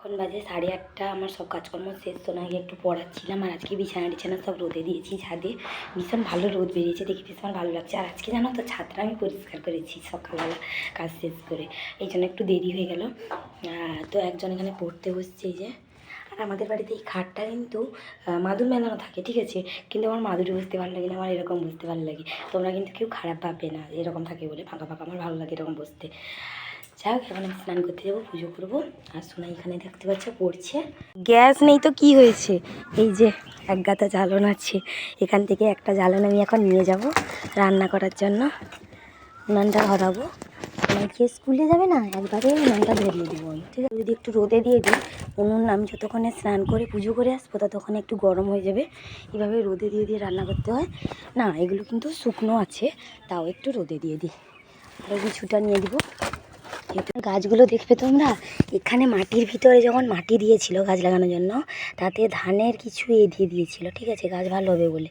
এখন বাজে 8:30। আমার সব কাজকর্ম শেষ। সোনাকে একটু পড়াচ্ছিলাম। আর আজকে বিছানা টিছানা সব রোদে দিয়েছি ছাদে। ভীষণ ভালো রোদ বেরিয়েছে, দেখে ভীষণ ভালো লাগছে। আর আজকে জানো তো ছাদটা আমি পরিষ্কার করেছি সকালবেলা কাজ শেষ করে, এই জন্য একটু দেরি হয়ে গেল। তো একজন এখানে পড়তে বসছে, এই যে। আর আমাদের বাড়িতে এই খাটটা কিন্তু মাদুর মেলানো থাকে, ঠিক আছে, কিন্তু আমার মাদুরে বসতে ভালো লাগে না, আমার এরকম বসতে ভালো লাগে। তোমরা কিন্তু কেউ খারাপ ভাববে না এরকম থাকে বলে, ফাঁকা ফাঁকা আমার ভালো লাগে এরকম বসতে। যাই হোক, এখন আমি স্নান করতে যাবো, পুজো করবো। আর সোনা এখানে দেখতে পাচ্ছ পড়ছে। গ্যাস নেই তো কি হয়েছে, এই যে এক গাদা জ্বালন আছে, এখান থেকে একটা জ্বালন আমি এখন নিয়ে যাব রান্না করার জন্য। উনানটা ধরাবো, সোনাকে স্কুলে যাবে না, একবারে উনানটা ধরিয়ে দেবো আমি, ঠিক আছে। যদি একটু রোদে দিয়ে দিই উনুন, আমি যতক্ষণে স্নান করে পুজো করে আসবো ততক্ষণে একটু গরম হয়ে যাবে। এভাবে রোদে দিয়ে দিয়ে রান্না করতে হয় না, এগুলো কিন্তু শুকনো আছে, তাও একটু রোদে দিয়ে দিই। আরও কিছুটা নিয়ে দিব। গাছগুলো দেখবে তোমরা, এখানে মাটির ভিতরে যখন মাটি দিয়েছিল গাছ লাগানোর জন্য, তাতে ধানের কিছু দিয়ে দিয়েছিল, ঠিক আছে, গাছ ভালো হবে বলে।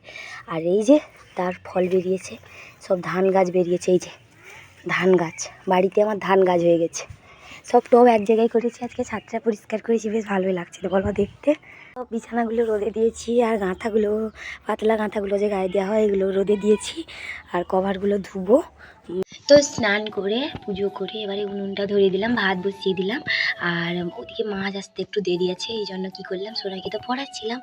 আর এই যে তার ফল বেরিয়েছে, সব ধান গাছ বেরিয়েছে, এই যে ধান গাছ। বাড়িতে আমার ধান গাছ হয়ে গেছে। সব টব এক জায়গায় করেছি, আজকে ছাদটা পরিষ্কার করেছি, বেশ ভালোই লাগছে তো বলো দেখতে। সব বিছানাগুলো রোদে দিয়েছি, আর গাঁথাগুলো, পাতলা গাঁথাগুলো যে গায়ে দেওয়া হয় এগুলো রোদে দিয়েছি। আর কভারগুলো ধুবো। তো স্নান করে পুজো করে এবারে উনুনটা ধরিয়ে দিলাম, ভাত বসিয়ে দিলাম। আর ওদিকে মাছ আসতে একটু দেরি আছে, এই জন্য কী করলাম, সোনাকে তো পড়াচ্ছিলাম।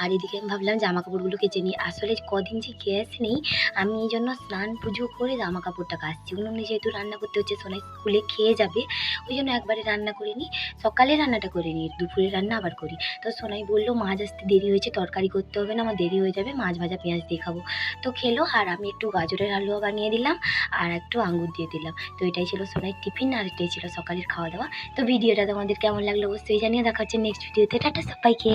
আর এদিকে আমি ভাবলাম জামা কাপড়গুলো কেচে নিই। আসলে কদিন যে গ্যাস নেই, আমি এই জন্য স্নান পুজো করে জামা কাপড়টা কাচছি। উনুনে যেহেতু রান্না করতে হচ্ছে, সোনাই স্কুলে খেয়ে যাবে, ওই জন্য একবারে রান্না করে নিই। সকালে রান্নাটা করে নিই, দুপুরে রান্না আবার করি। তো সোনাই বললো মাছ আসতে দেরি হয়েছে, তরকারি করতে হবে না, আমার দেরি হয়ে যাবে, মাছ ভাজা পেঁয়াজ দিয়ে খাবো। তো খেলো। আর আমি একটু গাজরের হালুয়া বানিয়ে দিলাম, আর একটু আঙ্গুর দিয়ে দিলাম। তো এটাই ছিল সোনাইয়ের টিফিন, আর এটাই ছিল সকালের খাওয়া দাওয়া। তো ভিডিওটা তোমাদের কেমন লাগলো অবশ্যই জানিয়ে। দেখা হচ্ছে নেক্সট ভিডিওতে। টাটা সবাইকে।